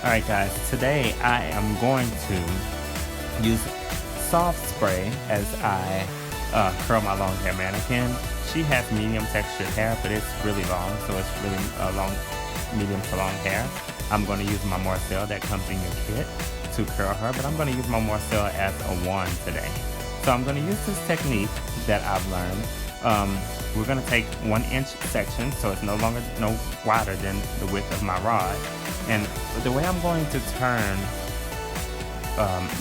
Alright guys, today I am going to use soft spray as I curl my long hair mannequin. She has medium textured hair, but it's really long, so it's really long, medium to long hair. I'm going to use my Morcel that comes in your kit to curl her, but I'm going to use my Morcel as a wand today. So I'm going to use this technique that I've learned. We're going to take 1 inch section, so it's no wider than the width of my rod. And the way I'm going to turn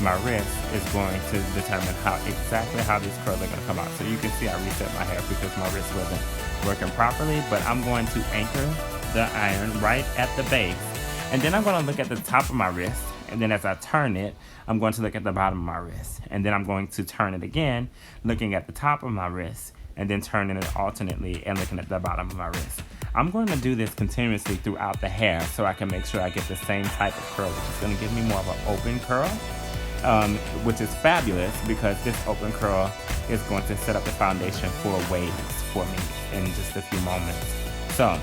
my wrist is going to determine exactly how these curls are going to come out. So you can see I reset my hair because my wrist wasn't working properly, but I'm going to anchor the iron right at the base. And then I'm going to look at the top of my wrist, and then as I turn it, I'm going to look at the bottom of my wrist. And then I'm going to turn it again, looking at the top of my wrist, and then turning it alternately and looking at the bottom of my wrist. I'm going to do this continuously throughout the hair so I can make sure I get the same type of curl, which is going to give me more of an open curl, which is fabulous because this open curl is going to set up the foundation for waves for me in just a few moments. So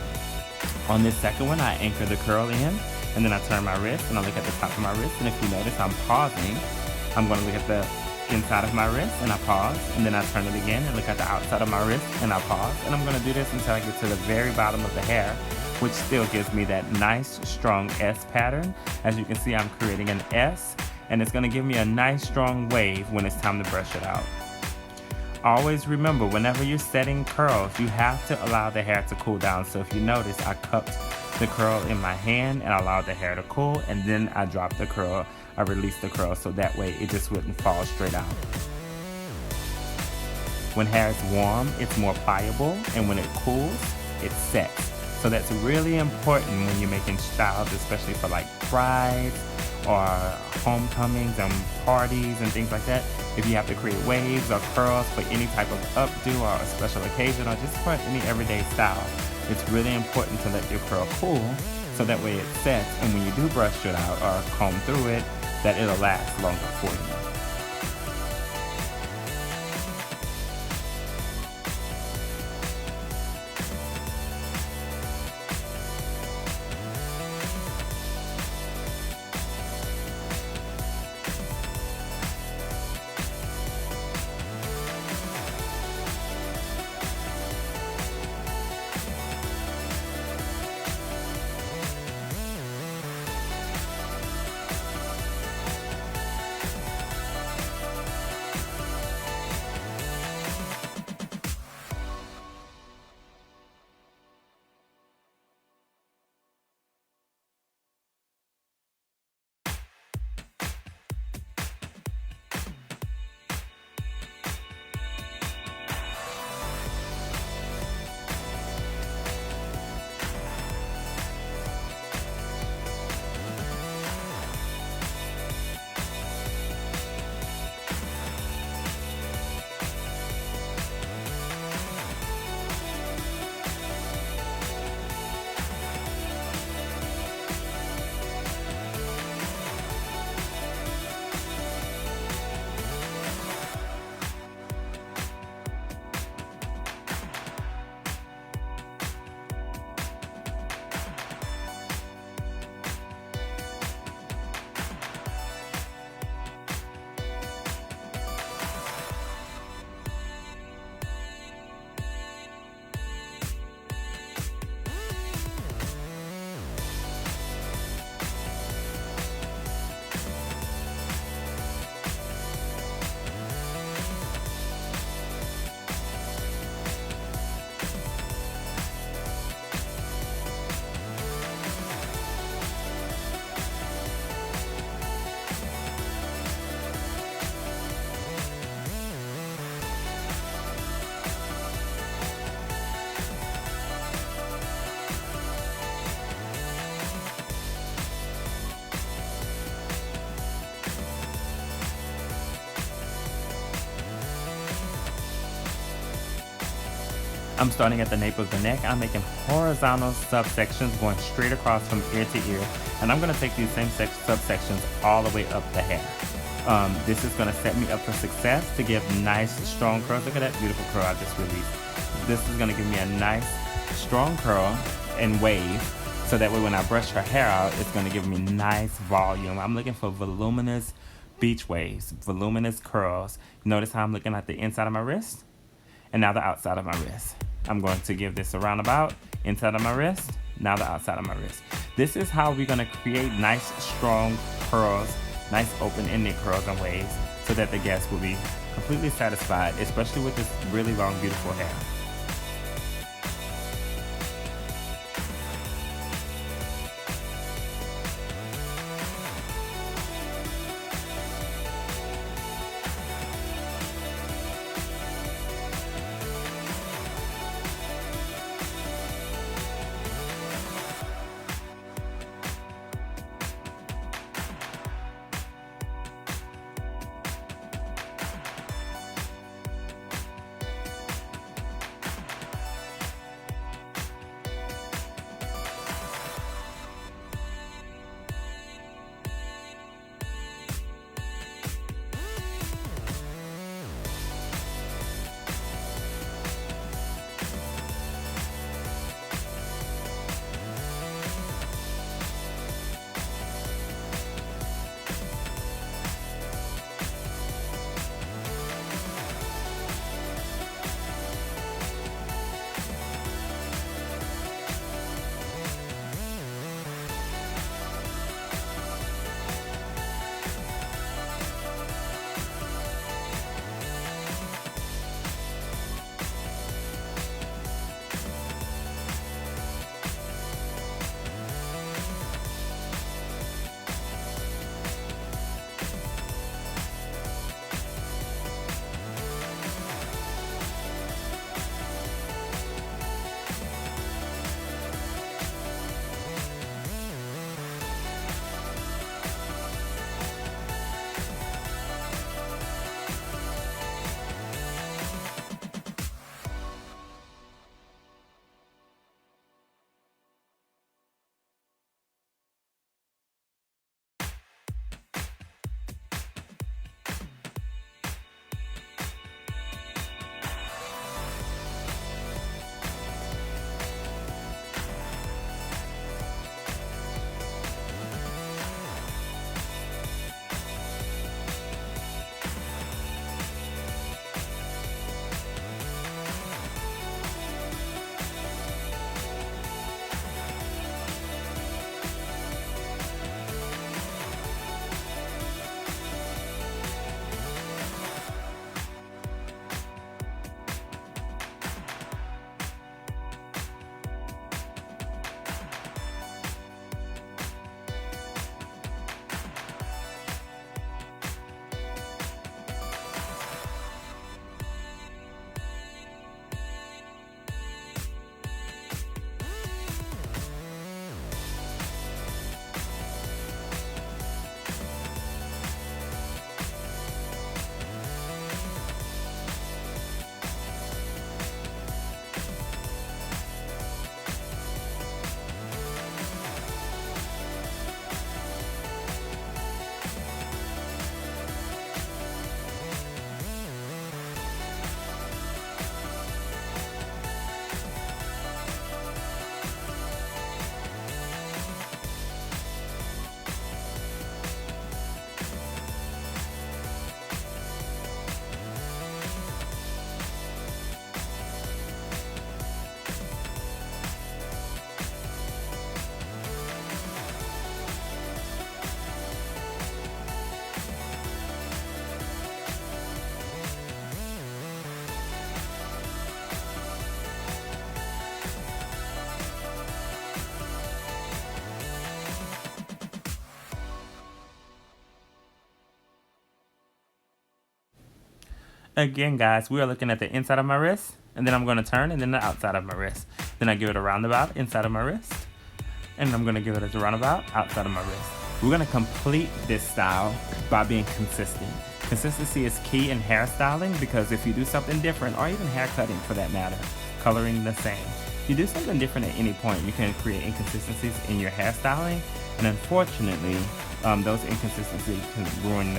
on this second one, I anchor the curl in, and then I turn my wrist and I look at the top of my wrist, and if you notice I'm pausing, I'm going to look at the inside of my wrist and I pause, and then I turn it again and look at the outside of my wrist and I pause, and I'm going to do this until I get to the very bottom of the hair, which still gives me that nice strong S pattern. As you can see, I'm creating an S, and it's going to give me a nice strong wave when it's time to brush it out. Always remember, whenever you're setting curls, you have to allow the hair to cool down. So if you notice, I cupped the curl in my hand and allowed the hair to cool, and then I dropped the curl, I released the curl, so that way it just wouldn't fall straight out. When hair is warm, it's more pliable, and when it cools, it sets. So that's really important when you're making styles, especially for like brides or homecomings and parties and things like that. If you have to create waves or curls for any type of updo or a special occasion or just for any everyday style, it's really important to let your curl cool so that way it sets, and when you do brush it out or comb through it, that it'll last longer for you. I'm starting at the nape of the neck. I'm making horizontal subsections going straight across from ear to ear. And I'm going to take these same subsections all the way up the hair. This is going to set me up for success to give nice, strong curls. Look at that beautiful curl I just released. This is going to give me a nice, strong curl and wave So that way when I brush her hair out, it's going to give me nice volume. I'm looking for voluminous beach waves, voluminous curls. Notice how I'm looking at the inside of my wrist and now the outside of my wrist. I'm going to give this a roundabout, inside of my wrist, now the outside of my wrist. This is how we're going to create nice, strong curls, nice open-ended curls and waves so that the guest will be completely satisfied, especially with this really long, beautiful hair. Again, guys, we are looking at the inside of my wrist, and then I'm going to turn, and then the outside of my wrist. Then I give it a roundabout inside of my wrist, and I'm going to give it a roundabout outside of my wrist. We're going to complete this style by being consistent. Consistency is key in hairstyling because if you do something different, or even hair cutting for that matter, coloring the same, if you do something different at any point, you can create inconsistencies in your hairstyling, and unfortunately, those inconsistencies can ruin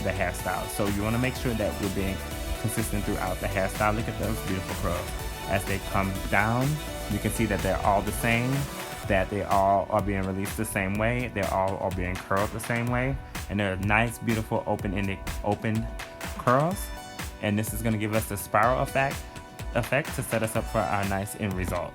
the hairstyle. So you want to make sure that we're being consistent throughout the hairstyle. Look at those beautiful curls. As they come down, you can see that they're all the same. that they all are being released the same way. They all are being curled the same way. And they're nice, beautiful, open curls. And this is going to give us the spiral effect to set us up for our nice end result.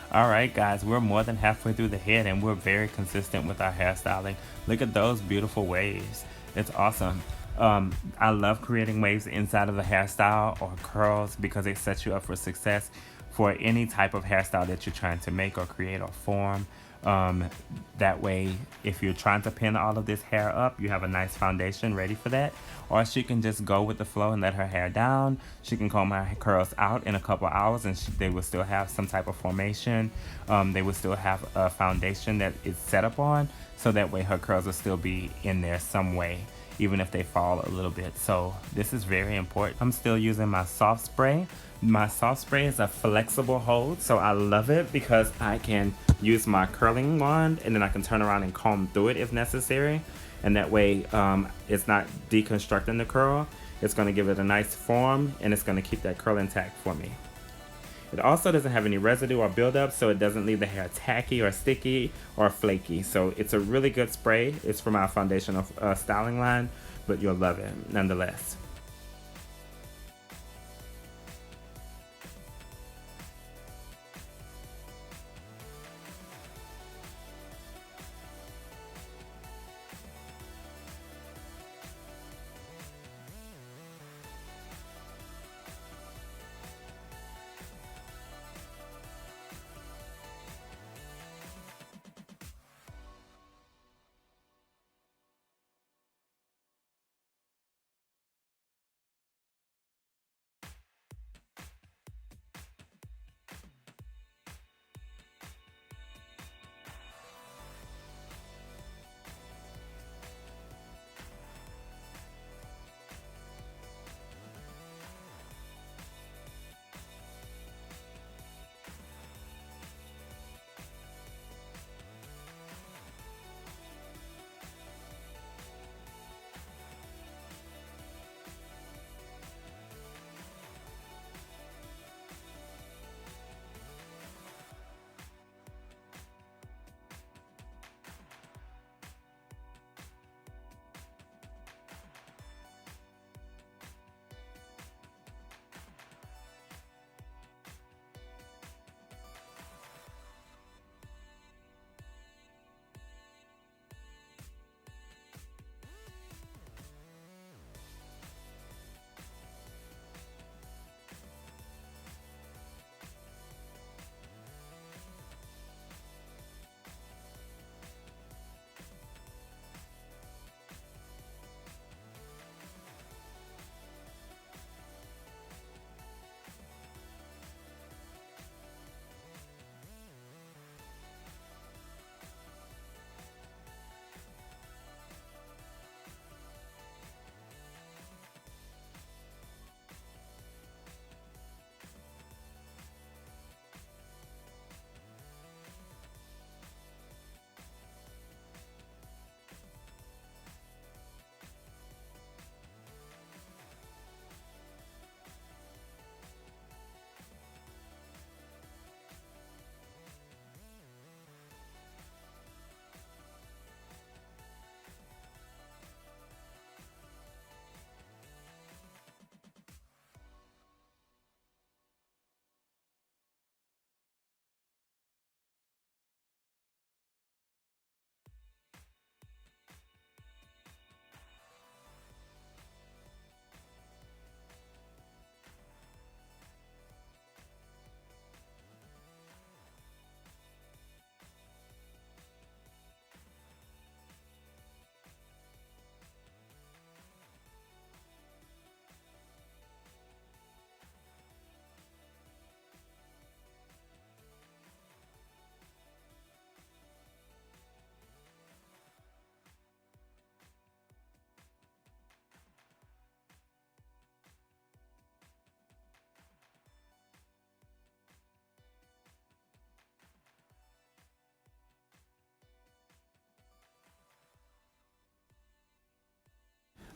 All right, guys, we're more than halfway through the head and we're very consistent with our hairstyling. Look at those beautiful waves. It's awesome. I love creating waves inside of the hairstyle or curls because it sets you up for success for any type of hairstyle that you're trying to make or create or form. Um, that way, if you're trying to pin all of this hair up, you have a nice foundation ready for that. Or she can just go with the flow and let her hair down. She can comb her curls out in a couple hours and they will still have some type of formation. They will still have a foundation that is set up on, so that way her curls will still be in there some way, even if they fall a little bit. So this is very important. I'm still using my soft spray. My soft spray is a flexible hold, so I love it because I can use my curling wand and then I can turn around and comb through it if necessary. And that way it's not deconstructing the curl. It's going to give it a nice form and it's going to keep that curl intact for me. It also doesn't have any residue or buildup, so it doesn't leave the hair tacky or sticky or flaky. So it's a really good spray. It's from our foundational styling line, but you'll love it nonetheless.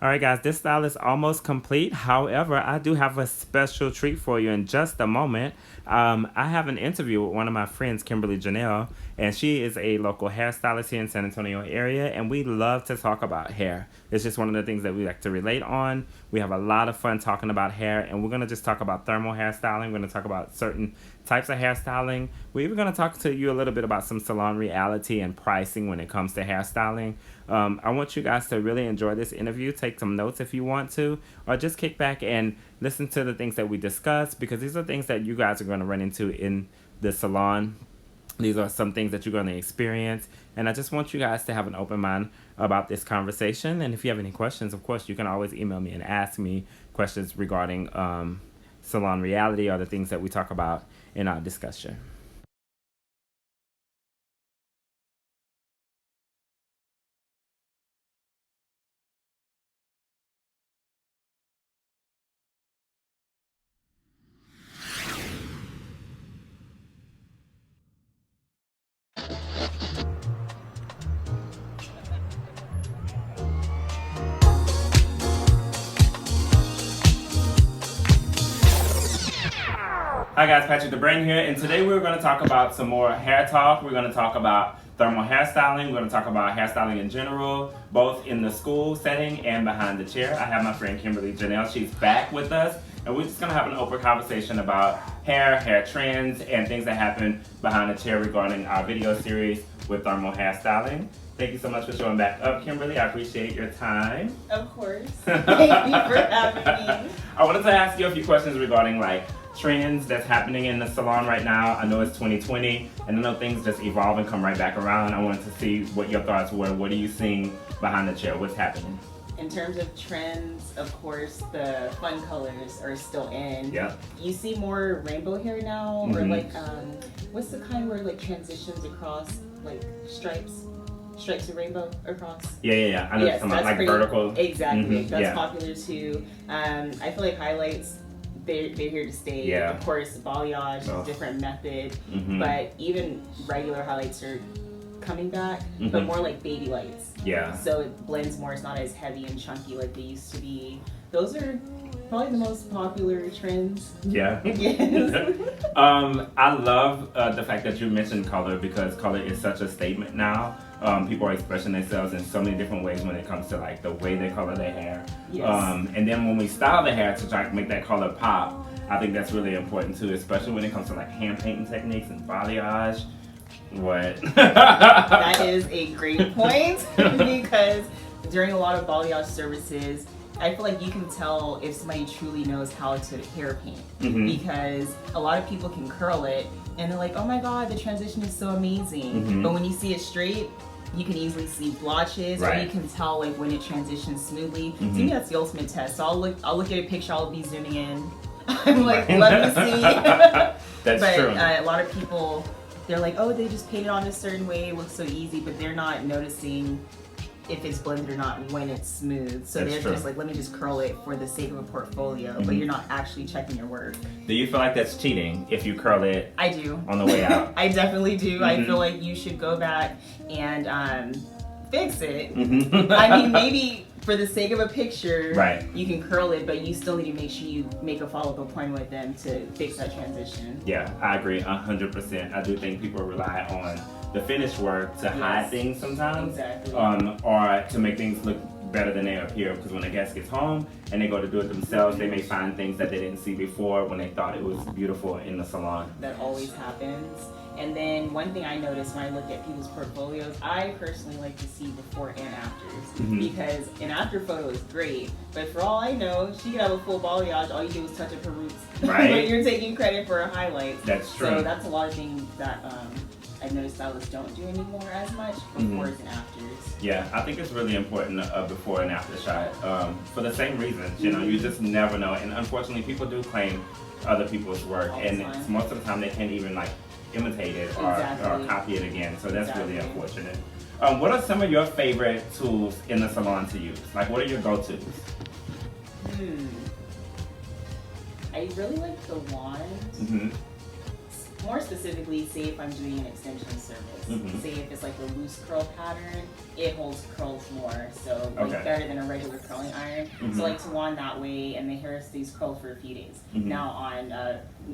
All right, guys, this style is almost complete. However, I do have a special treat for you in just a moment. I have an interview with one of my friends, Kimberly Janelle, and she is a local hairstylist here in San Antonio area, and we love to talk about hair. It's just one of the things that we like to relate on. We have a lot of fun talking about hair, and we're going to just talk about thermal hairstyling. We're going to talk about certain types of hairstyling. We're even going to talk to you a little bit about some salon reality and pricing when it comes to hairstyling. I want you guys to really enjoy this interview. Take some notes if you want to, or just kick back and listen to the things that we discuss, because these are things that you guys are going to run into in the salon. These are some things that you're going to experience, and I just want you guys to have an open mind about this conversation. And if you have any questions, of course, you can always email me and ask me questions regarding salon reality or the things that we talk about in our discussion. Hi guys, Patrick the Brain here, and today we're going to talk about some more hair talk. We're going to talk about thermal hairstyling. We're going to talk about hairstyling in general, both in the school setting and behind the chair. I have my friend Kimberly Janelle. She's back with us, and we're just going to have an open conversation about hair trends, and things that happen behind the chair regarding our video series with thermal hairstyling. Thank you so much for showing back up, Kimberly. I appreciate your time. Of course. Thank you for having me. I wanted to ask you a few questions regarding trends that's happening in the salon right now. I know it's 2020, and I know things just evolve and come right back around. I wanted to see what your thoughts were. What are you seeing behind the chair? What's happening? In terms of trends, of course, the fun colors are still in. Yeah. You see more rainbow hair now, or what's the kind where transitions across stripes? Stripes of rainbow across. Yeah. I know yes, some vertical. Exactly. That's popular too. I feel like highlights, they're here to stay. Yeah. Of course, balayage is a different method, but even regular highlights are coming back, but more like baby lights. Yeah. So it blends more. It's not as heavy and chunky like they used to be. Those are probably the most popular trends. Yeah. Yes. I love the fact that you mentioned color, because color is such a statement now. People are expressing themselves in so many different ways when it comes to the way they color their hair. Yes. And then when we style the hair to try to make that color pop, I think that's really important too, especially when it comes to hand painting techniques and balayage. What? That is a great point, because during a lot of balayage services, I feel like you can tell if somebody truly knows how to hair paint, because a lot of people can curl it and they're like, oh my god, the transition is so amazing. But when you see it straight, you can easily see blotches, or you can tell when it transitions smoothly. To me, that's the ultimate test. So I'll look at a picture, I'll be zooming in. I'm like, let me see. That's true. A lot of people, they're like, oh, they just paint it on a certain way, it looks so easy, but they're not noticing if it's blended or not when it's smooth. So they're just like, let me just curl it for the sake of a portfolio, but you're not actually checking your work. Do you feel like that's cheating if you curl it? I do. On the way out? I definitely do. I feel like you should go back and fix it. I mean, maybe for the sake of a picture, you can curl it, but you still need to make sure you make a follow-up appointment with them to fix that transition. Yeah, I agree 100%. I do think people rely on the finished work to hide things sometimes, or to make things look better than they appear, because when a guest gets home and they go to do it themselves, they may find things that they didn't see before when they thought it was beautiful in the salon. That always happens. And then one thing I notice when I look at people's portfolios, I personally like to see before and afters, because an after photo is great, but for all I know, she could have a full balayage, all you do is touch up her roots. But you're taking credit for her highlights. That's true. So that's a lot of things that I've noticed stylists don't do anymore as much, befores and afters. Yeah, I think it's really important, before and after shot, for the same reasons. You know, you just never know, and unfortunately people do claim other people's work, and most of the time they can't even imitate it or copy it again, so that's really unfortunate. What are some of your favorite tools in the salon to use? What are your go-tos? I really like the wand. more specifically, say if I'm doing an extension service, say if it's like a loose curl pattern, it holds curls more, so like better than a regular curling iron. So like to wand that way, and the hair stays curled for a few days. Now on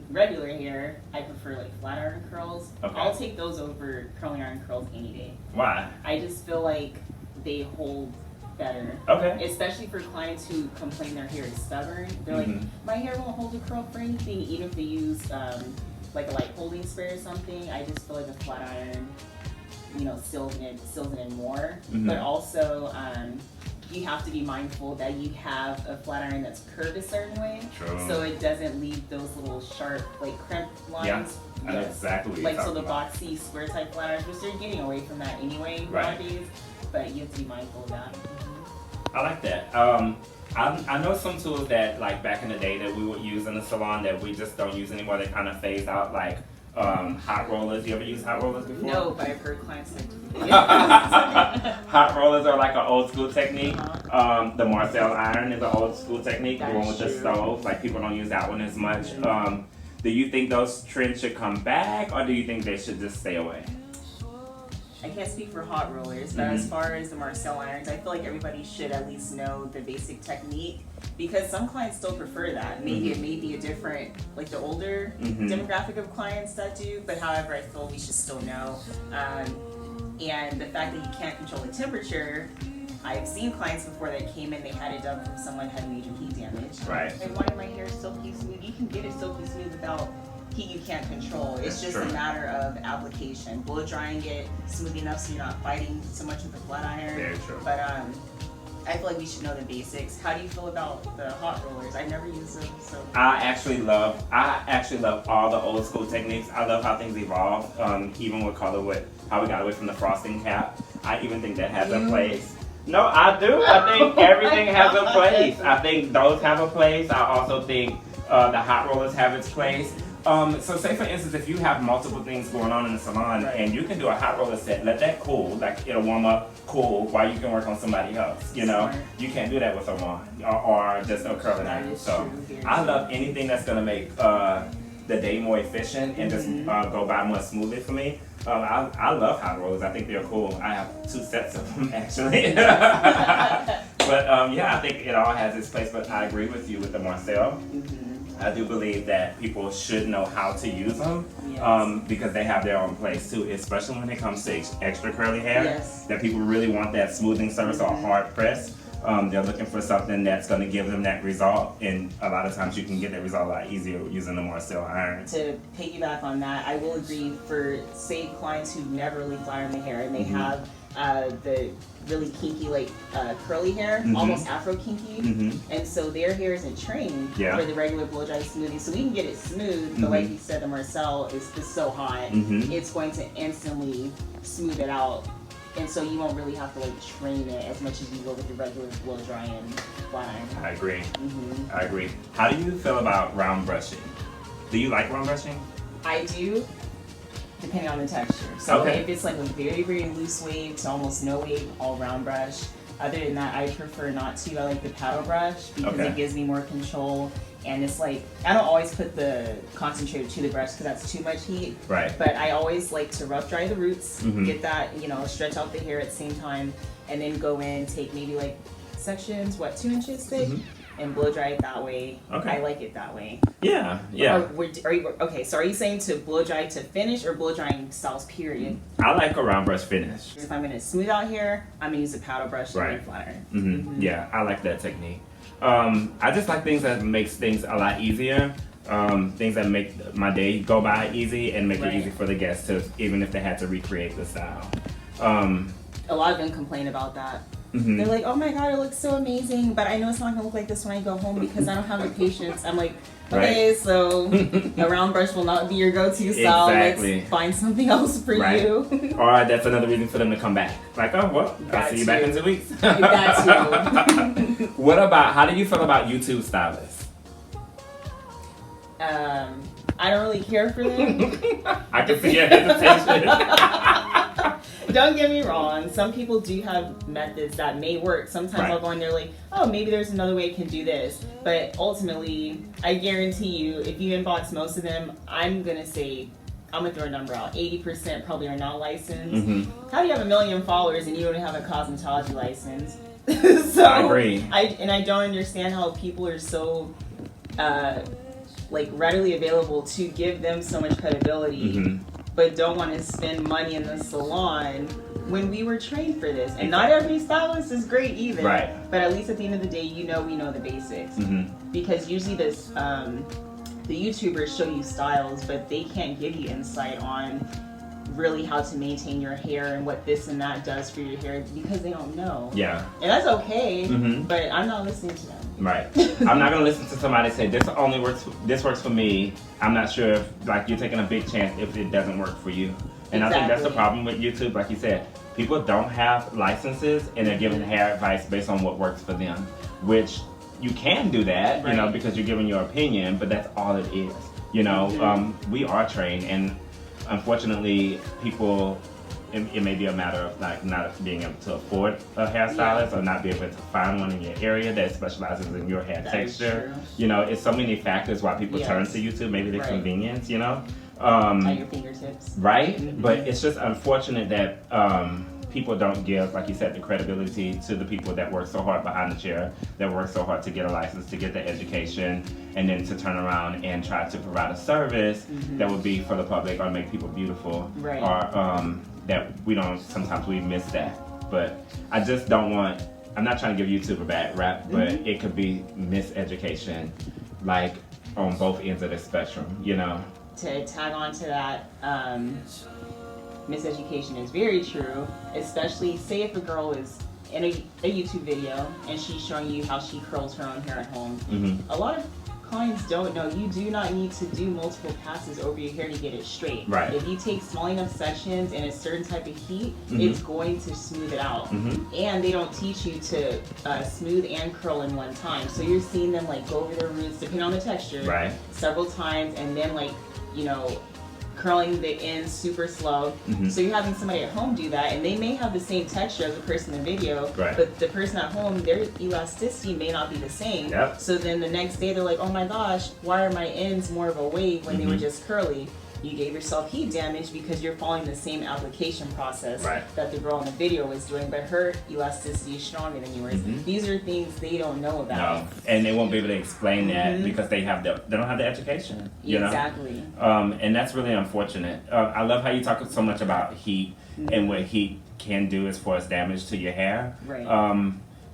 regular hair, I prefer like flat iron curls. I'll take those over curling iron curls any day. Why? I just feel like they hold better. Especially for clients who complain their hair is stubborn. They're like, my hair won't hold a curl for anything, even if they use like a light holding spray or something. I just feel like a flat iron, you know, seals it in more. But also, you have to be mindful that you have a flat iron that's curved a certain way, so it doesn't leave those little sharp, like crimp lines. I know exactly what like you're so the talking boxy square type flat irons, which they're getting away from that anyway nowadays. But you have to be mindful of that. I like that. I know some tools that, like back in the day, that we would use in the salon that we just don't use anymore. They kind of phased out, like hot rollers. You ever use hot rollers before? No, but I've heard clients like hot rollers are like an old school technique. The Marcel iron is an old school technique, the one with the stove. Like people don't use that one as much. Do you think those trends should come back, or do you think they should just stay away? I can't speak for hot rollers, but as far as the Marcel irons, I feel like everybody should at least know the basic technique, because some clients still prefer that. Maybe it may be a different, like the older demographic of clients that do, but however, I feel we should still know. And the fact that you can't control the temperature, I've seen clients before that came in, they had it done from someone who had major heat damage. They wanted my hair silky smooth. You can get it silky smooth without heat you can't control. It's just a matter of application. Blow drying it smooth enough so you're not fighting so much with the flat iron. Very true. But I feel like we should know the basics. How do you feel about the hot rollers? I've never used them, so. I actually love all the old school techniques. I love how things evolve, even with color, with how we got away from the frosting cap. I even think that has a place. No, I do. I think everything has a place. I think those have a place. I also think the hot rollers have its place. So say for instance, if you have multiple things going on in the salon and you can do a hot roller set, let that cool, like it'll warm up, cool, while you can work on somebody else, you know? You can't do that with a wand or just a curling iron. So I love anything that's gonna make the day more efficient and just go by more smoothly for me. I love hot rollers. I think they're cool. I have 2 sets of them actually. But yeah, I think it all has its place, but I agree with you with the Marcel. I do believe that people should know how to use them because they have their own place too, especially when it comes to extra curly hair. That people really want that smoothing service or hard press. They're looking for something that's going to give them that result, and a lot of times you can get that result a lot easier using the Marcel iron. To piggyback on that, I will agree for, say, clients who never really flat iron the hair and they have the really kinky, like curly hair, almost afro kinky, and so their hair isn't trained for the regular blow dry smoothing, so we can get it smooth, but like you said, the Marcel is so hot, it's going to instantly smooth it out, and so you won't really have to like train it as much as you will with the regular blow dry and flat iron. I agree. I agree. How do you feel about round brushing? Do you like round brushing? I do, depending on the texture. So if it's like a very, very loose wave to almost no wave, all round brush. Other than that, I prefer not to. I like the paddle brush because it gives me more control. And it's like, I don't always put the concentrator to the brush because that's too much heat. But I always like to rough dry the roots, get that, you know, stretch out the hair at the same time, and then go in, take maybe like sections, 2 inches thick, and blow dry it that way. I like it that way. Yeah. So are you saying to blow dry to finish or blow drying styles period? I like a round brush finish. If I'm gonna smooth out hair, I'm gonna use a paddle brush and flat iron. Yeah, I like that technique. I just like things that makes things a lot easier. Things that make my day go by easy and make it easy for the guests to, even if they had to recreate the style. A lot of them complain about that. They're like, oh my god, it looks so amazing, but I know it's not gonna look like this when I go home because I don't have the patience. I'm like, okay, so a round brush will not be your go-to style. Let's find something else for you. Or that's another reason for them to come back. Like, oh, well, I'll see you back in 2 weeks. That too. What about, how do you feel about YouTube stylists? I don't really care for them. I can see your hesitation. Don't get me wrong, some people do have methods that may work. Sometimes I'll go in there like, oh, maybe there's another way I can do this. But ultimately, I guarantee you, if you inbox most of them, I'm going to say I'm gonna throw a number out. 80% probably are not licensed. How do you have 1 million followers and you don't have a cosmetology license? So I agree. I don't understand how people are so like readily available to give them so much credibility, but don't want to spend money in the salon when we were trained for this. And not every stylist is great either. Right. But at least at the end of the day, we know the basics. Because usually this the YouTubers show you styles, but they can't give you insight on really how to maintain your hair and what this and that does for your hair because they don't know. Yeah. And that's okay, but I'm not listening to them. Right. I'm not gonna listen to somebody say this only works. This works for me. I'm not sure if like you're taking a big chance if it doesn't work for you. And I think that's the problem with YouTube. Like you said, people don't have licenses and they're giving hair advice based on what works for them, which you can do that, you know, because you're giving your opinion, but that's all it is. You know, we are trained, and unfortunately, people. It may be a matter of like not being able to afford a hairstylist or not be able to find one in your area that specializes in your hair texture. You know, it's so many factors why people turn to YouTube. Maybe the convenience, you know. At your fingertips. Right? But it's just unfortunate that people don't give, like you said, the credibility to the people that work so hard behind the chair, that work so hard to get a license, to get the education, and then to turn around and try to provide a service that would be for the public or make people beautiful. Right. Or that we don't, sometimes we miss that. But I just don't want, I'm not trying to give YouTube a bad rap, but it could be miseducation, like on both ends of the spectrum, you know? To tag on to that, miseducation is very true, especially say if a girl is in a YouTube video and she's showing you how she curls her own hair at home. A lot of clients don't know you do not need to do multiple passes over your hair to get it straight. Right. If you take small enough sections and a certain type of heat, it's going to smooth it out. And they don't teach you to smooth and curl in one time. So you're seeing them like go over their roots, depending on the texture, several times, and then like, you know, curling the ends super slow. So you're having somebody at home do that, and they may have the same texture as the person in the video, but the person at home, their elasticity may not be the same. So then the next day they're like, oh my gosh, why are my ends more of a wave when they were just curly? You gave yourself heat damage because you're following the same application process that the girl in the video was doing, but her elasticity is stronger than yours. These are things they don't know about. No, and they won't be able to explain that because they don't have the education. You know? And that's really unfortunate. I love how you talk so much about heat and what heat can do as far as damage to your hair.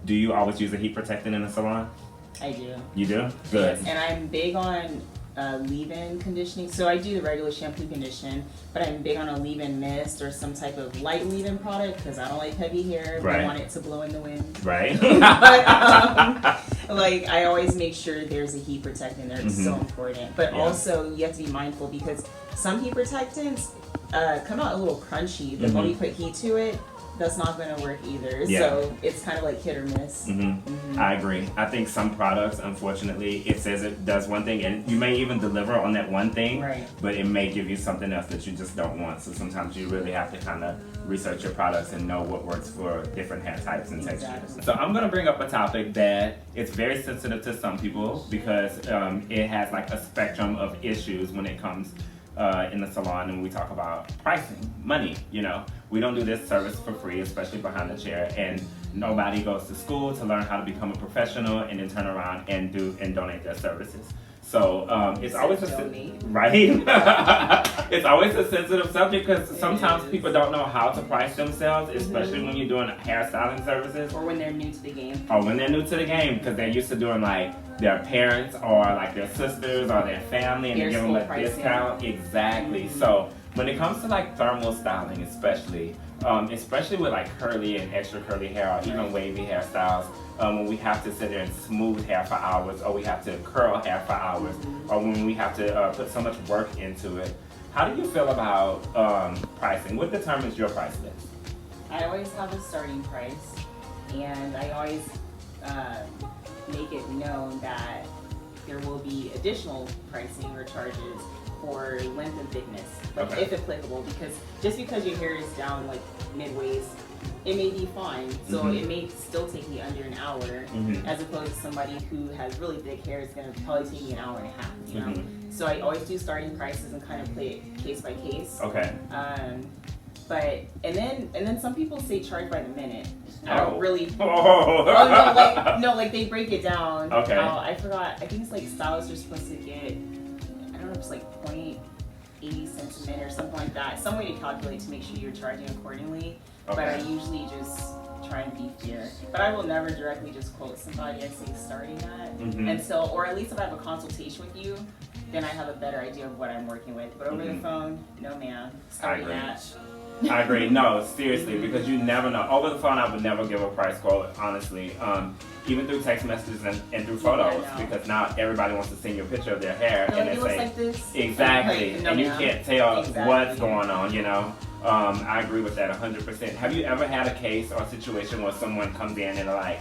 Do you always use a heat protectant in the salon? I do. You do? Good. Yes, and I'm big on leave-in conditioning. So I do the regular shampoo condition, but I'm big on a leave-in mist or some type of light leave-in product because I don't like heavy hair. I want it to blow in the wind. But like I always make sure there's a heat protectant there. It's so important. But also you have to be mindful because some heat protectants come out a little crunchy. The more you put heat to it, that's not going to work either. So it's kind of like hit or miss. I agree. I think some products, unfortunately, it says it does one thing, and you may even deliver on that one thing, but it may give you something else that you just don't want. So sometimes you really have to kind of research your products and know what works for different hair types and textures. So I'm going to bring up a topic that it's very sensitive to some people because it has like a spectrum of issues when it comes in the salon, and we talk about pricing, money. You know, we don't do this service for free, especially behind the chair, and nobody goes to school to learn how to become a professional and then turn around and donate their services. So it's always it's always a sensitive subject because sometimes people don't know how to price themselves, especially when you're doing hairstyling services, or when they're new to the game. Because they're used to doing like their parents or like their sisters or their family, and they give them a discount. Exactly. So when it comes to like thermal styling, especially with like curly and extra curly hair or even wavy hairstyles, when we have to sit there and smooth hair for hours, or we have to curl hair for hours, or when we have to put so much work into it. How do you feel about pricing? What determines your price list? I always have a starting price, and I always make it known that there will be additional pricing or charges for length and thickness, if applicable, because just because your hair is down like mid-waist it may be fine. So it may still take me under an hour, as opposed to somebody who has really thick hair is going to probably take me an hour and a half, you know? So I always do starting prices and kind of play it case by case. Okay. But, and then some people say charge by the minute. I don't really, like they break it down. Okay. I forgot, I think it's like stylists are supposed to get, I don't know if it's like 0.80 cents a minute or something like that. Some way to calculate to make sure you're charging accordingly. Okay. But I usually just try and be fair. But I will never directly just quote somebody. I say starting at until, or at least if I have a consultation with you, then I have a better idea of what I'm working with. But over the phone, no ma'am. Starting at. I agree. No, seriously, because you never know. Over the phone, I would never give a price quote, honestly. Even through text messages and through photos, because now everybody wants to send you a picture of their hair and they say, like this. Exactly, and you can't tell what's going on, I agree with that 100%. Have you ever had a case or a situation where someone comes in and they're like,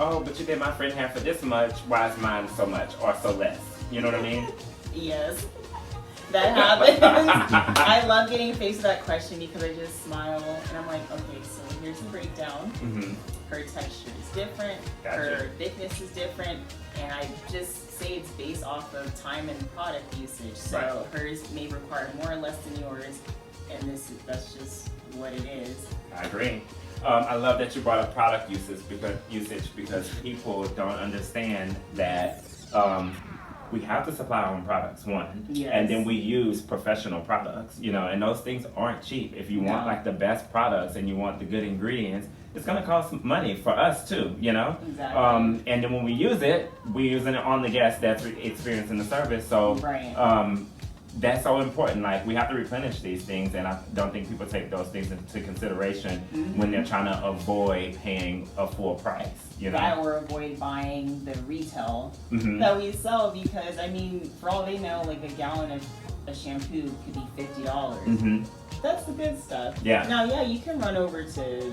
oh, but you did my friend hair for this much, why is mine so much or so less? You know what I mean? Yes. That happens. I love getting faced with that question because I just smile and I'm like, okay, so here's the breakdown. Her texture is different, her thickness is different, and I just say it's based off of time and product usage. So hers may require more or less than yours, and that's just what it is. I agree. I love that you brought up product usage because people don't understand that we have to supply our own products, one, and then we use professional products, and those things aren't cheap. If you want like the best products and you want the good ingredients, it's going to cost money for us too, Exactly. And then when we use it, we're using it on the guest that's experiencing the service. So that's so important. Like, we have to replenish these things, and I don't think people take those things into consideration when they're trying to avoid paying a full price. That or avoid buying the retail that we sell, because I mean, for all they know, like a gallon of a shampoo could be $50. That's the good stuff. Now, you can run over to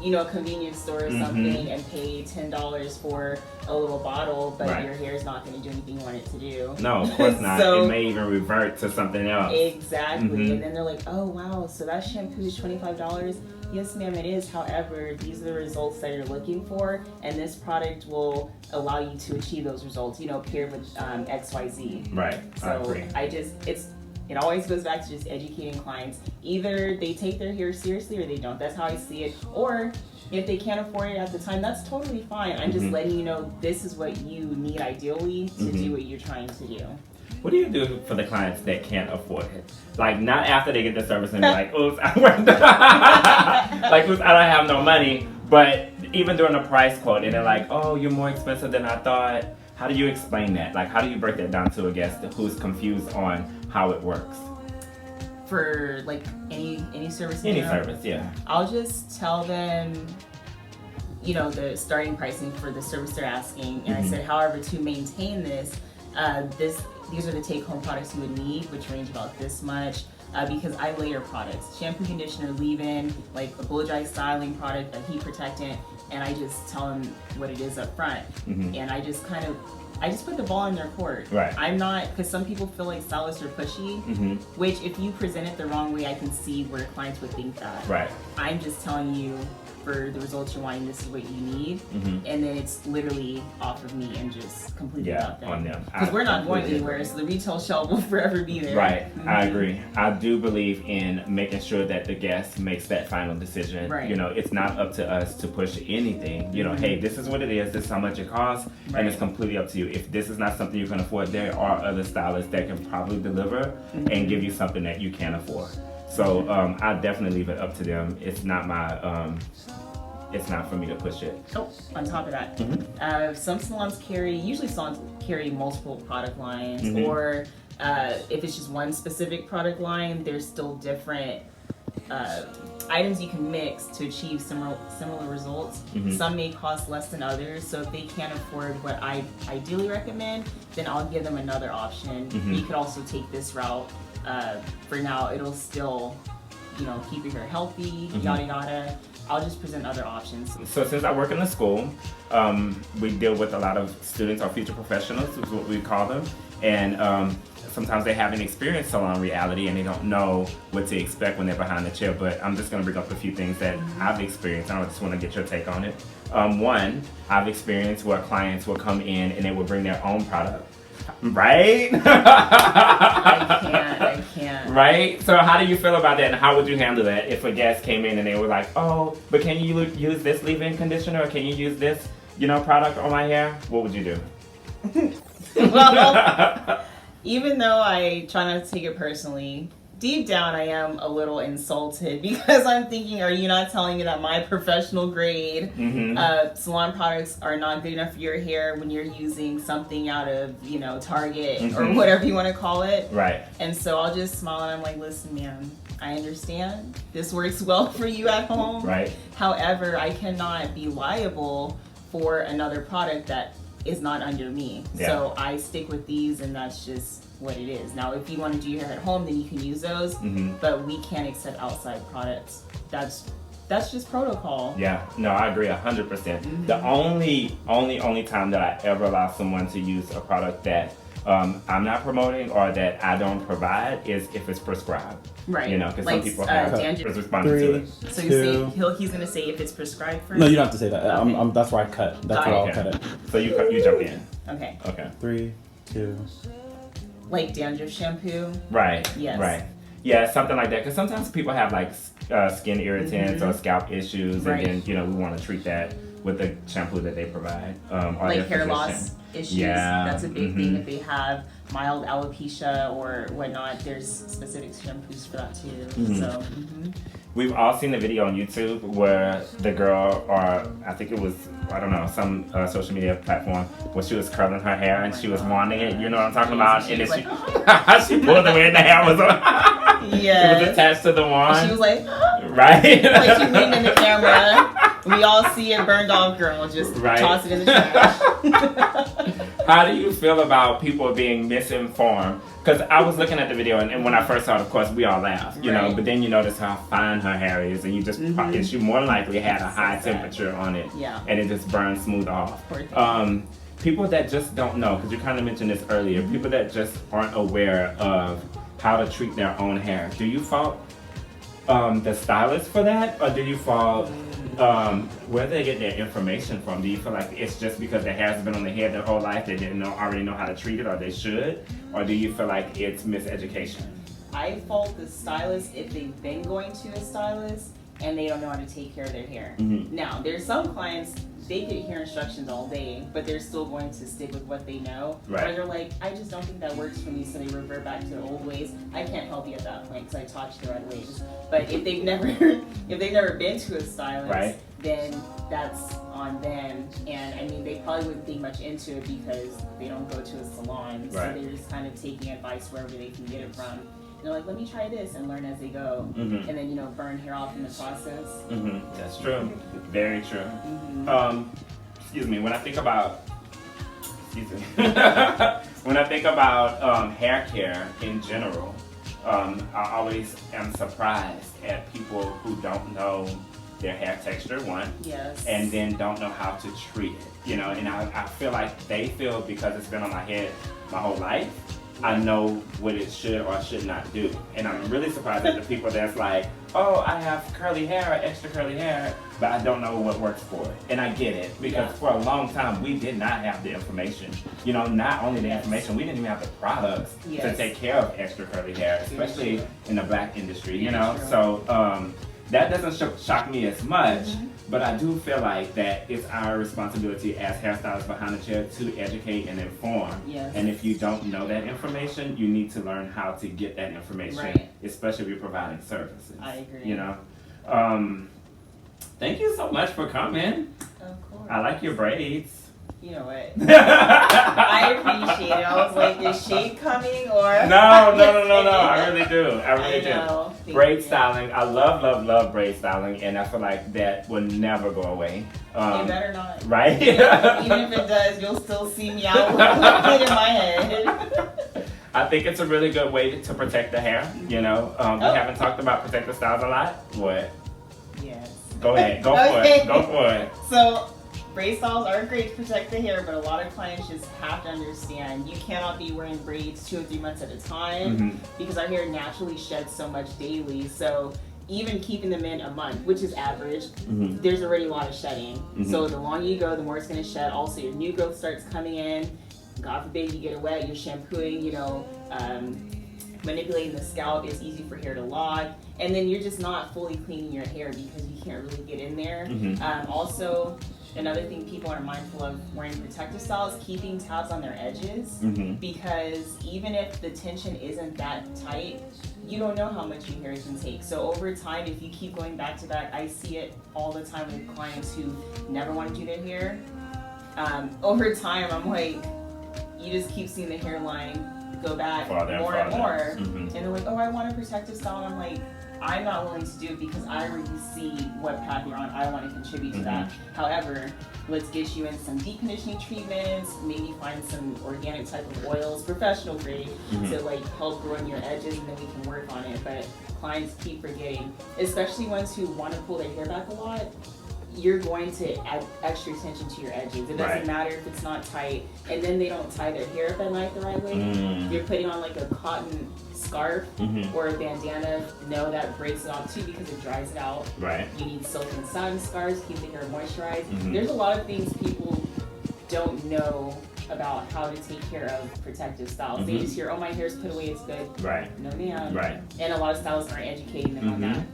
a convenience store or something and pay $10 for a little bottle, but your hair is not going to do anything you want it to do. No, of course not. So, it may even revert to something else. Exactly. And then they're like, oh wow, so that shampoo is $25? Yes ma'am, it is. However, these are the results that you're looking for, and this product will allow you to achieve those results, paired with XYZ. Right, so I agree. It always goes back to just educating clients. Either they take their hair seriously or they don't. That's how I see it. Or if they can't afford it at the time, that's totally fine. I'm just letting you know this is what you need ideally to do what you're trying to do. What do you do for the clients that can't afford it? Like, not after they get the service and be like, oops, I went like, oops, I don't have no money. But even during a price quote, and they're like, oh, you're more expensive than I thought. How do you explain that? Like, how do you break that down to a guest who's confused on how it works? For like any service? Any service, yeah. I'll just tell them, the starting pricing for the service they're asking. And I said, however, to maintain this, these are the take-home products you would need, which range about this much. Because I layer products, shampoo, conditioner, leave-in, like a blow-dry styling product, a heat protectant, and I just tell them what it is up front. And I just put the ball in their court. I'm not, because some people feel like stylists are pushy, which if you present it the wrong way, I can see where clients would think that. I'm just telling you, for the results you're wanting, this is what you need, and then it's literally off of me and just completely about them. Because we're not going anywhere, so the retail shelf will forever be there. I agree. I do believe in making sure that the guest makes that final decision. It's not up to us to push anything. Hey, this is what it is, this is how much it costs, and it's completely up to you. If this is not something you can afford, there are other stylists that can probably deliver and give you something that you can't afford. So I definitely leave it up to them. It's not my, it's not for me to push it. Oh, on top of that, some salons usually salons carry multiple product lines, or if it's just one specific product line, there's still different items you can mix to achieve similar results. Some may cost less than others, so if they can't afford what I ideally recommend, then I'll give them another option. You could also take this route. For now, it'll still, keep your hair healthy, yada yada. I'll just present other options. So since I work in the school, we deal with a lot of students or future professionals, is what we call them. And sometimes they haven't experienced salon reality and they don't know what to expect when they're behind the chair. But I'm just going to bring up a few things that I've experienced. I just want to get your take on it. One, I've experienced where clients will come in and they will bring their own product. Right? I can't. Right? So how do you feel about that, and how would you handle that if a guest came in and they were like, oh, but can you use this leave-in conditioner, or can you use this, product on my hair? What would you do? Well, even though I try not to take it personally, deep down I am a little insulted because I'm thinking, are you not telling me that my professional grade salon products are not good enough for your hair when you're using something out of, Target or whatever you want to call it? Right. And so I'll just smile and I'm like, listen, ma'am, I understand. This works well for you at home. Right. However, I cannot be liable for another product that is not under me. Yeah. So I stick with these, and that's just what it is. Now, if you want to do your hair at home, then you can use those, but we can't accept outside products. That's just protocol. Yeah, no, I agree 100%. The only time that I ever allow someone to use a product that I'm not promoting or that I don't provide is if it's prescribed. Right. Because some people have responded to it. So you say he's going to say if it's prescribed first? No, you don't have to say that. Okay. That's why I cut. That's why I'll cut it. So you jump in. Okay. 3, 2. Like dandruff shampoo? Right. Yes. Right. Yeah, something like that. Because sometimes people have like skin irritants or scalp issues, Right. and then we want to treat that with the shampoo that they provide. Or like their hair physician. loss issues. Yeah. That's a big thing. If they have mild alopecia or whatnot, there's specific shampoos for that too. So. We've all seen the video on YouTube where the girl, or I think it was, I don't know, some social media platform, where she was curling her hair and she was wanding it. You know what I'm talking about? And then she pulled it and the hair was Yeah. It was attached to the wand. She was like, right? Like she leaned in the camera. We all see it burned off, girl. Just toss it in the trash. How do you feel about people being misinformed? Because I was looking at the video, and when I first saw it, of course, we all laughed, you know. But then you notice how fine her hair is, and you just, and she more than likely had a high temperature on it, and it just burned smooth off. People that just don't know, because you kind of mentioned this earlier, people that just aren't aware of how to treat their own hair. Do you fault the stylist for that, or do you fault where they get their information from? Do you feel like it's just because their hair has been on their head their whole life, they didn't already know how to treat it, or they should? Or do you feel like it's miseducation? I fault the stylist if they've been going to a stylist and they don't know how to take care of their hair. Now, there's some clients, they get hair instructions all day, but they're still going to stick with what they know. Right. Or they're like, I just don't think that works for me, so they revert back to their old ways. I can't help you at that point because I taught you the right ways. But if they've never been to a stylist, then that's on them. And I mean, they probably wouldn't think much into it because they don't go to a salon. So they're just kind of taking advice wherever they can get it from. And they're like, let me try this and learn as they go. And then, burn hair off in the process. That's true. Very true. Excuse me, when I think about hair care in general, I always am surprised at people who don't know their hair texture, one, and then don't know how to treat it, and I feel like they feel because it's been on my head my whole life, I know what it should or should not do. And I'm really surprised at the people that's like, oh, I have curly hair or extra curly hair, but I don't know what works for it. And I get it, because for a long time, we did not have the information. Not only the information, we didn't even have the products to take care of extra curly hair, especially in the black industry, So that doesn't shock me as much, but I do feel like that it's our responsibility as hairstylists behind the chair to educate and inform. And if you don't know that information, you need to learn how to get that information, especially if you're providing services. I agree. Thank you so much for coming. Of course. I like your braids. You know what? I appreciate it. I was like, is shade coming or? No. I really do. I really do. Braid styling. I love braid styling, and I feel like that will never go away. It better not. Right? Even if it does, you'll still see me out with it in my head. I think it's a really good way to protect the hair. We haven't talked about protective styles a lot. What? Yes. Go ahead. Go for it. So, braid styles are great to protect the hair, but a lot of clients just have to understand you cannot be wearing braids 2 or 3 months at a time because our hair naturally sheds so much daily. So even keeping them in a month, which is average, there's already a lot of shedding. So the longer you go, the more it's going to shed. Also, your new growth starts coming in. God forbid you get it wet, you're shampooing, you know, manipulating the scalp. It's easy for hair to log. And then you're just not fully cleaning your hair because you can't really get in there. Also, another thing people are mindful of wearing protective styles, keeping tabs on their edges, because even if the tension isn't that tight, you don't know how much your hair can take. So over time, if you keep going back to back, I see it all the time with clients who never want to do their hair. Over time, I'm like, you just keep seeing the hairline go back more and more. And they're like, oh, I want a protective style. And I'm like, I'm not willing to do it because I already see what path you're on. I want to contribute to that. However, let's get you in some deep conditioning treatments, maybe find some organic type of oils, professional grade, to like help grow in your edges, and then we can work on it. But clients keep forgetting, especially ones who want to pull their hair back a lot. You're going to add extra attention to your edges. It doesn't matter if it's not tight, and then they don't tie their hair up at night the right way. You're putting on like a cotton scarf or a bandana. No, that breaks it off too because it dries it out. You need silk and satin scarves, keep the hair moisturized. There's a lot of things people don't know about how to take care of protective styles. They just hear, oh, my hair's put away, it's good. No, ma'am. And a lot of stylists aren't educating them on that.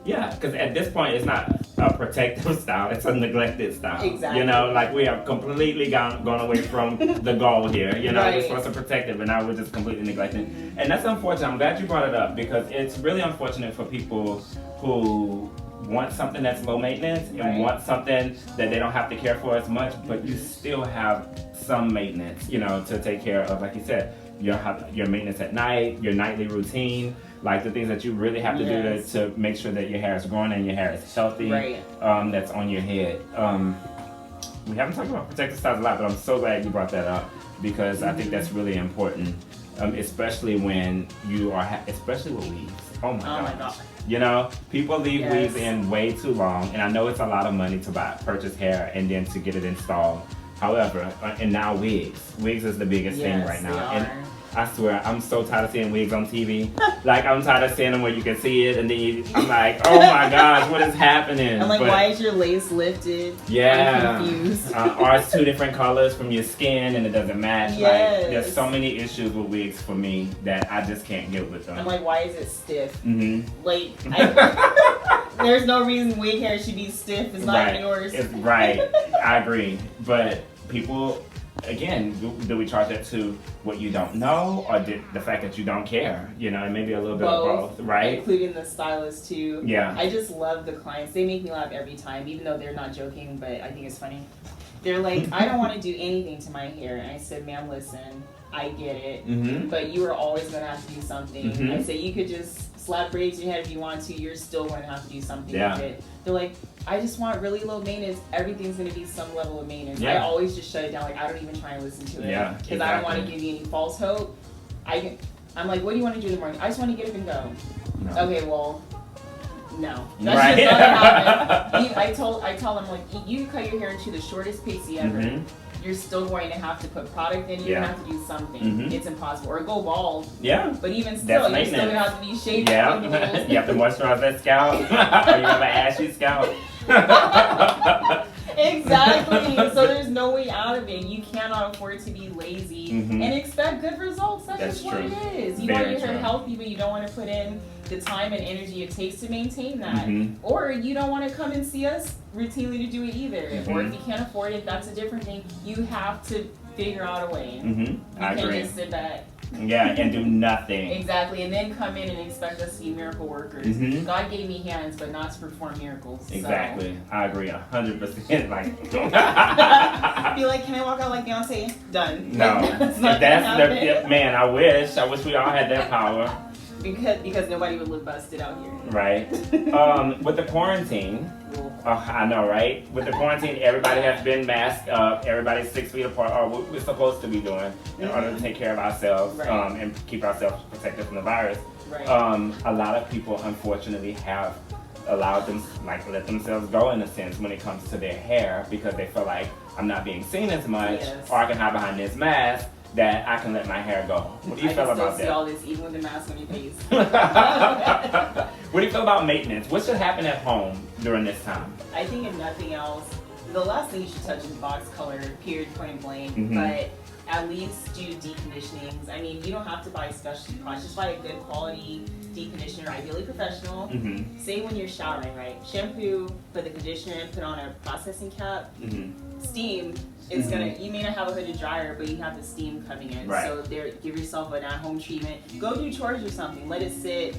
Yeah, because at this point, it's not a protective style, it's a neglected style. Exactly. You know, like we have completely gone away from the goal here. You know, we're supposed to protect it, but now we're just completely neglecting. And that's unfortunate. I'm glad you brought it up because it's really unfortunate for people who want something that's low maintenance and want something that they don't have to care for as much, but you still have some maintenance, you know, to take care of. Like you said, your maintenance at night, your nightly routine, like the things that you really have to do to make sure that your hair is growing and your hair is healthy, that's on your head. We haven't talked about protective styles a lot, but I'm so glad you brought that up because I think that's really important, especially when you are, especially with weaves. Oh my God. You know, people leave weaves in way too long, and I know it's a lot of money to purchase hair and then to get it installed. However, and now wigs is the biggest thing right now. And I swear, I'm so tired of seeing wigs on TV. Like, I'm tired of seeing them where you can see it, and then I'm like, oh my gosh, what is happening? I'm like, why is your lace lifted? I'm confused. Or it's 2 different colors from your skin, and it doesn't match. Like, there's so many issues with wigs for me that I just can't get with them. I'm like, why is it stiff? Like, there's no reason wig hair should be stiff. It's not yours. It's I agree. But people, again, do we charge that to what you don't know, or the fact that you don't care? You know, and maybe a little bit of both, right? Including the stylist too. Yeah. I just love the clients. They make me laugh every time, even though they're not joking, but I think it's funny. They're like, I don't want to do anything to my hair. And I said, ma'am, listen, I get it, but you are always going to have to do something. I say, you could just slap braids in your head if you want to. You're still going to have to do something with it. They're like, I just want really low maintenance. Everything's going to be some level of maintenance. I always just shut it down. Like, I don't even try and listen to it because I don't want to give you any false hope. I'm like, what do you want to do in the morning? I just want to get up and go. No. Okay, well, no. That's just not gonna happen. I tell them, like, you cut your hair into the shortest pixie ever. You're still going to have to put product in. You're going to have to do something. It's impossible. Or go bald. But even still, you're still going to have to be shaved. You have to moisturize that scalp. Or you have an ashy scalp. Exactly. So there's no way out of it. You cannot afford to be lazy and expect good results. That's just what it is. You want your hair healthy, but you don't want to put in the time and energy it takes to maintain that. Or you don't want to come and see us routinely to do it either. Or if you can't afford it, that's a different thing. You have to figure out a way. You can't just sit back. And do nothing. Exactly, and then come in and expect us to be miracle workers. God gave me hands, but not to perform miracles. Exactly, so. I agree 100%. Like, be like, can I walk out like Beyonce? Done. No, that's man. I wish we all had that power. Because nobody would look busted out here. Right. With the quarantine, I know, right? With the quarantine, everybody has been masked up. Everybody's 6 feet apart, or what we're supposed to be doing in order to take care of ourselves and keep ourselves protected from the virus. A lot of people, unfortunately, have allow them, like, let themselves go in a sense when it comes to their hair, because they feel like I'm not being seen as much, or I can hide behind this mask, that I can let my hair go. What do you feel about that? I can still see all this even with the mask on your face. What do you feel about maintenance? What should happen at home during this time? I think if nothing else, the last thing you should touch is box color, period, point blank. Mm-hmm. But at least do deconditionings. I mean, you don't have to buy specialty products. Just buy a good quality deconditioner, ideally professional. Mm-hmm. Say when you're showering, right? Shampoo, put the conditioner in, put on a processing cap, steam. It's gonna. You may not have a hooded dryer, but you have the steam coming in. Right. So there, give yourself an at-home treatment. Go do chores or something. Let it sit.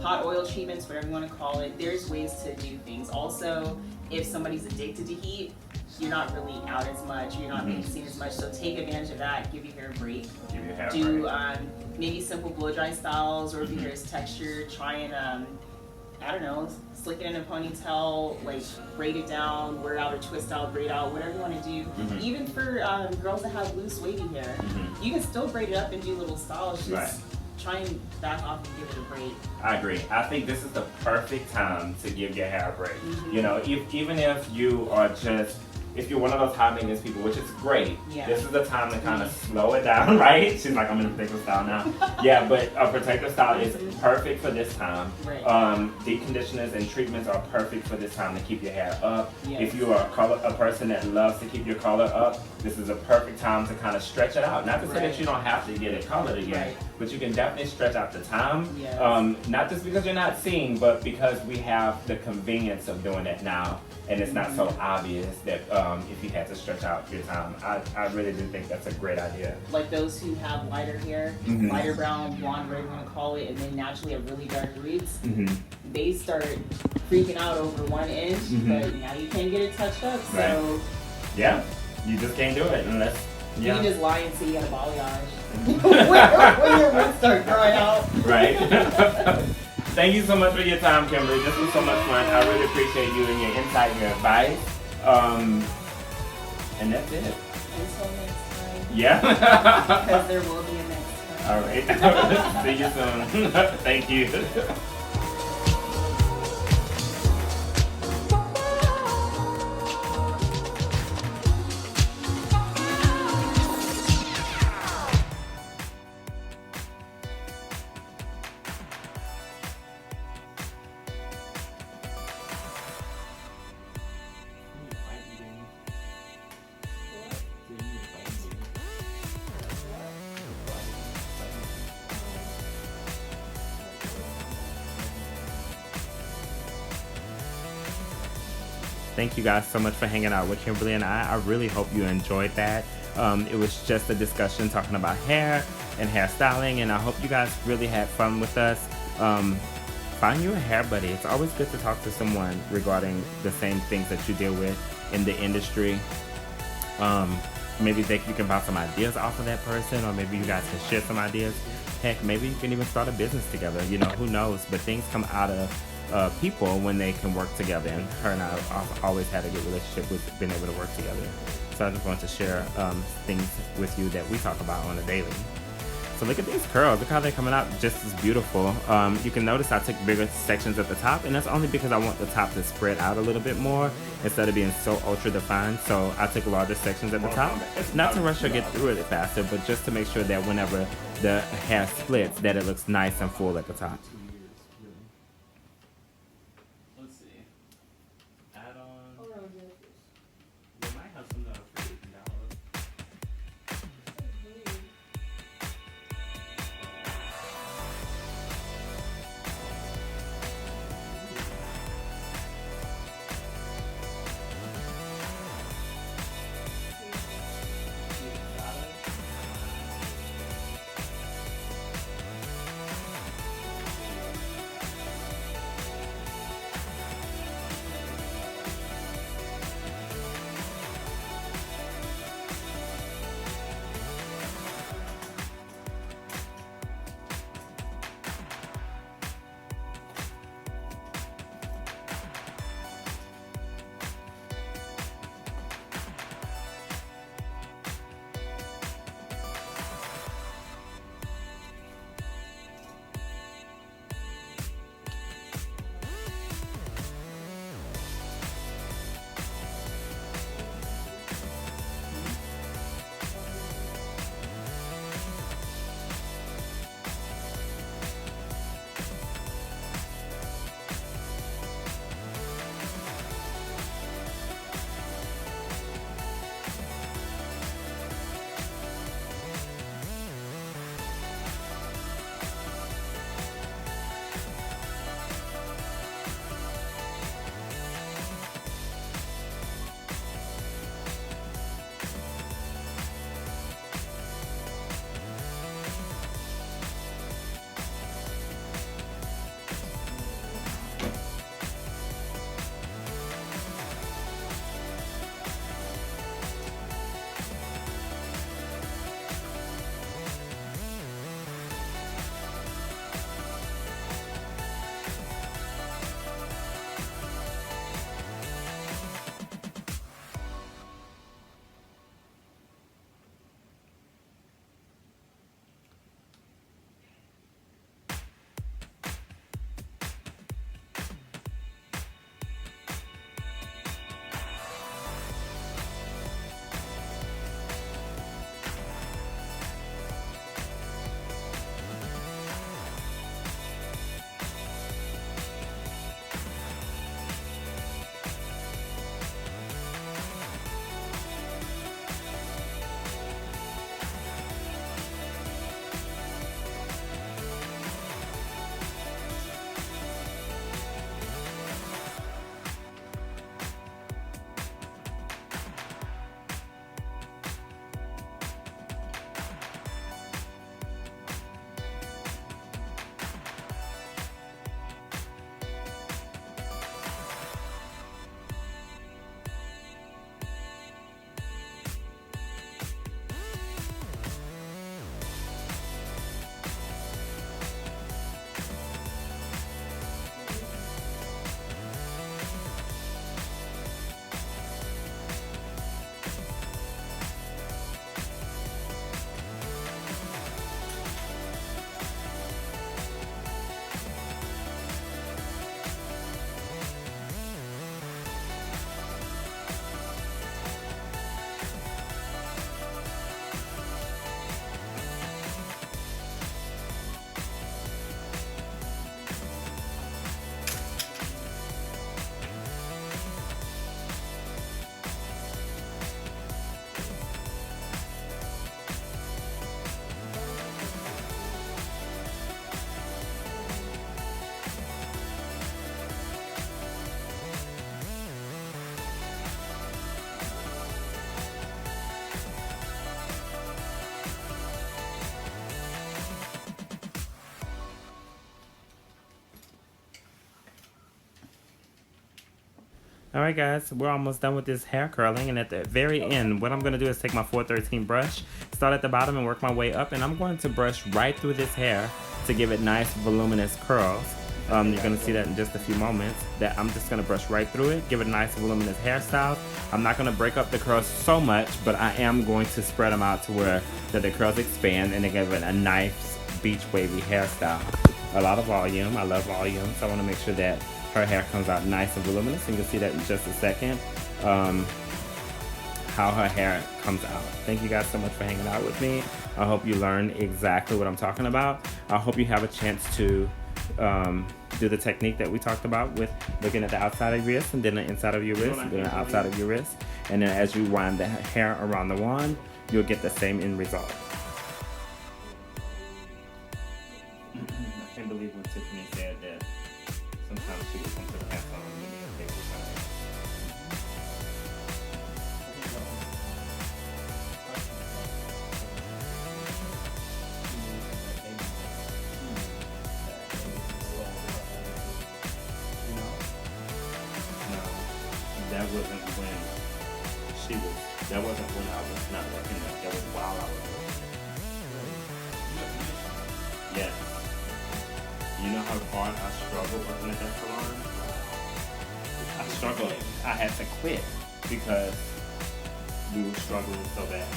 Hot oil treatments, whatever you want to call it. There's ways to do things. Also, if somebody's addicted to heat, you're not really out as much. You're not being seen as much. So take advantage of that. Give your hair a break. Give your hair a do break. Maybe simple blow dry styles, or if your hair is textured, try and I don't know, slick it in a ponytail, like braid it down, wear it out or twist out, braid out, whatever you want to do. Even for girls that have loose wavy hair, you can still braid it up and do little styles. Just try and back off and give it a break. I agree. I think this is the perfect time to give your hair a break. You know, even if you are just, if you're one of those high maintenance people, which is great, this is the time to kind of slow it down, right? She's like, I'm in a protective style now. Yeah, but a protective style is perfect for this time. Deep conditioners and treatments are perfect for this time to keep your hair up. If you are a person that loves to keep your color up, this is a perfect time to kind of stretch it out. Not to say that you don't have to get it colored again, but you can definitely stretch out the time. Not just because you're not seeing, but because we have the convenience of doing it now. And it's not so obvious that if you had to stretch out your time. I really do think that's a great idea. Like those who have lighter hair, lighter brown, blonde, whatever you want to call it, and then naturally have really dark roots, they start freaking out over 1 inch, but now you can't get it touched up. So yeah, you just can't do it unless you can just lie and say you had a balayage when your roots start growing out. Right. Thank you so much for your time, Kimberly. This was so much fun. I really appreciate you and your insight and your advice. And that's it. Until next time. Yeah. Because there will be a next time. All right. See you soon. Thank you. Thank you guys so much for hanging out with Kimberly and I. I really hope you enjoyed that. It was just a discussion talking about hair and hairstyling, and I hope you guys really had fun with us. Find you a hair buddy. It's always good to talk to someone regarding the same things that you deal with in the industry. Maybe you can bounce some ideas off of that person, or maybe you guys can share some ideas. Heck, maybe you can even start a business together. You know, who knows? But things come out of people when they can work together, and her and I have always had a good relationship with being able to work together. So I just want to share things with you that we talk about on a daily. So look at these curls. Look how they're coming out just as beautiful. You can notice I took bigger sections at the top, and that's only because I want the top to spread out a little bit more instead of being so ultra defined. So I took larger sections at the top, not to rush or get through it faster, but just to make sure that whenever the hair splits, that it looks nice and full at the top. Alright guys, we're almost done with this hair curling, and at the very end, what I'm going to do is take my 413 brush, start at the bottom and work my way up, and I'm going to brush right through this hair to give it nice voluminous curls. You're going to see that in just a few moments, that I'm just going to brush right through it, give it a nice voluminous hairstyle. I'm not going to break up the curls so much, but I am going to spread them out to where that the curls expand and they give it a nice beach wavy hairstyle. A lot of volume, I love volume, so I want to make sure that her hair comes out nice and voluminous, and you'll see that in just a second, how her hair comes out. Thank you guys so much for hanging out with me. I hope you learned exactly what I'm talking about. I hope you have a chance to do the technique that we talked about with looking at the outside of your wrist and then the inside of your wrist, and then the outside of your wrist. And then as you wind the hair around the wand, you'll get the same end result. I can't believe when Tiffany said that sometimes she would come to the class on and take the time. No, that wasn't when she was, that wasn't when I was not working there. That was while I was working there. Yes. You know how hard I struggled working at that salon? I struggled. I had to quit because we were struggling so bad.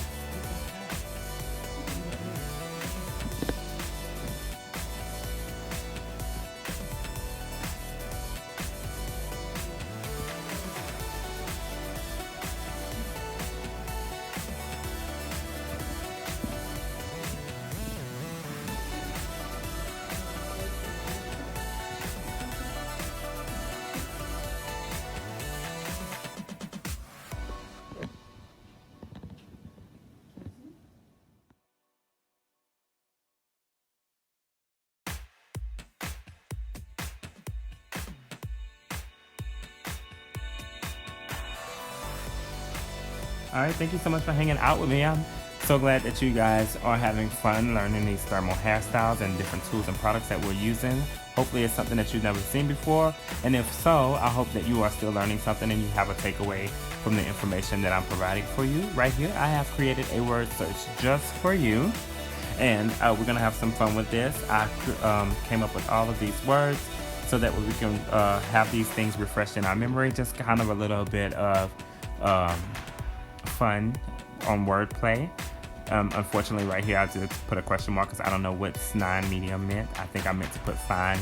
Alright, thank you so much for hanging out with me. I'm so glad that you guys are having fun learning these thermal hairstyles and different tools and products that we're using. Hopefully it's something that you've never seen before, and if so, I hope that you are still learning something and you have a takeaway from the information that I'm providing for you. Right here, I have created a word search just for you, and we're going to have some fun with this. I came up with all of these words so that we can have these things refreshed in our memory, just kind of a little bit of fun on wordplay. Unfortunately, right here I just put a question mark because I don't know what snine medium meant. I think I meant to put fine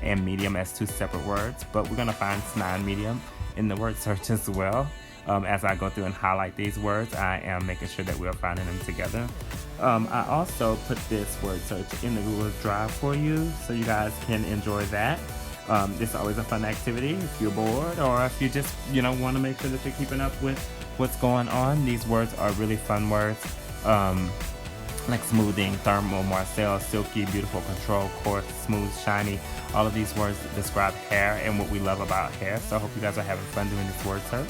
and medium as two separate words, but we're going to find snine medium in the word search as well. As I go through and highlight these words, I am making sure that we are finding them together. I also put this word search in the Google Drive for you, so you guys can enjoy that. It's always a fun activity if you're bored, or if you just want to make sure that you're keeping up with what's going on. These words are really fun words, like smoothing, thermal, marcel, silky, beautiful, control, coarse, smooth, shiny. All of these words describe hair and what we love about hair, so I hope you guys are having fun doing this word search.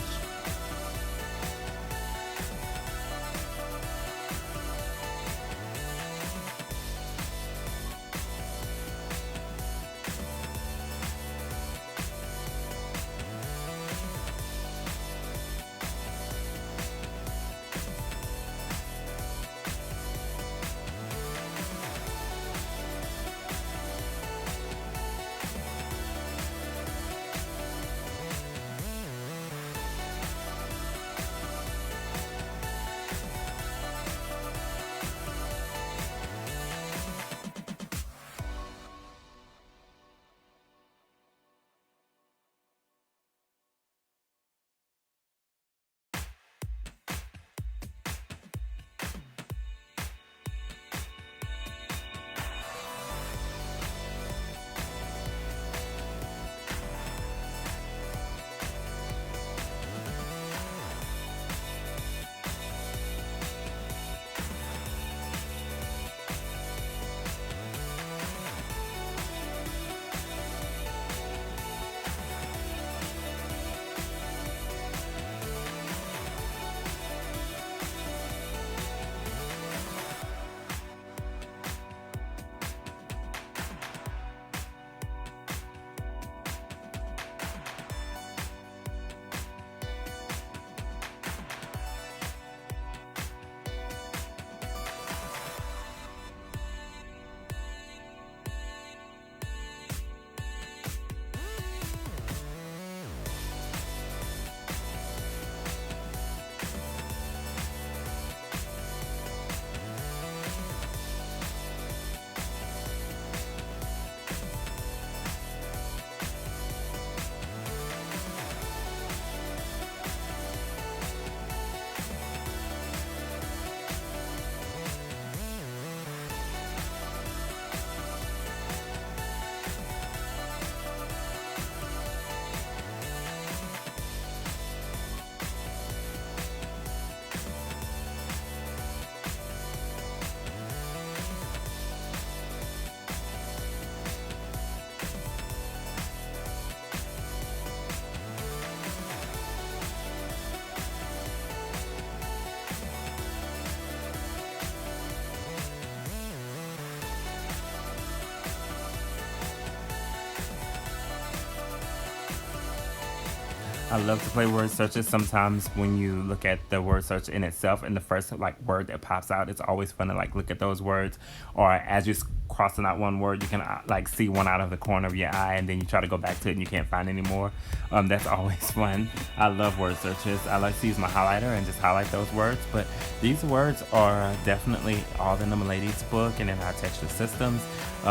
I love to play word searches. Sometimes when you look at the word search in itself and the first like word that pops out, it's always fun to like look at those words. Or as you're crossing out one word, you can like see one out of the corner of your eye, and then you try to go back to it and you can't find any more. That's always fun. I love word searches. I like to use my highlighter and just highlight those words. But these words are definitely all in the Milady's book and in our textual systems.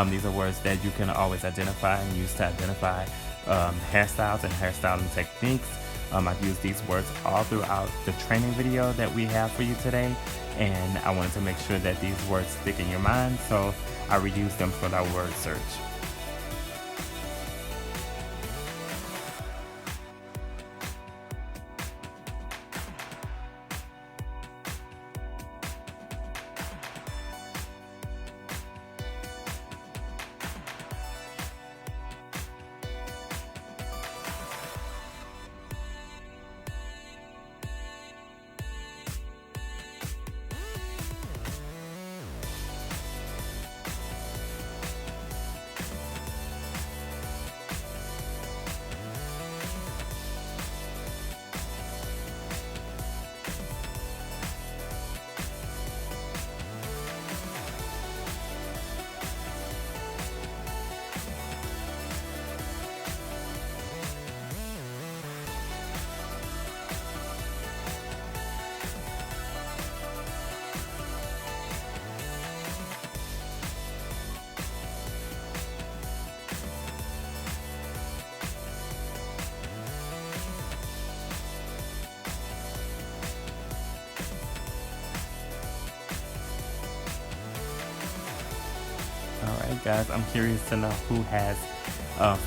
These are words that you can always identify and use to identify hairstyles and hairstyling techniques. I've used these words all throughout the training video that we have for you today, and I wanted to make sure that these words stick in your mind, so I reused them for our word search. Alright guys, I'm curious to know who has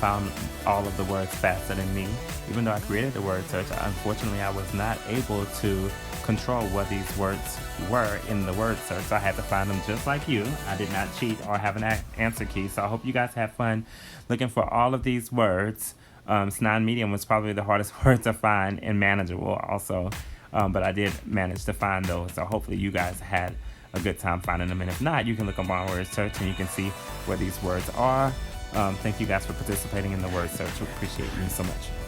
found all of the words faster than me. Even though I created the word search, unfortunately I was not able to control what these words were in the word search, so I had to find them just like you. I did not cheat or have an answer key, so I hope you guys have fun looking for all of these words. Snide medium was probably the hardest word to find, and manageable also, but I did manage to find those, so hopefully you guys had a good time finding them, and if not, you can look up on word search and you can see where these words are. Thank you guys for participating in the word search. We appreciate you so much.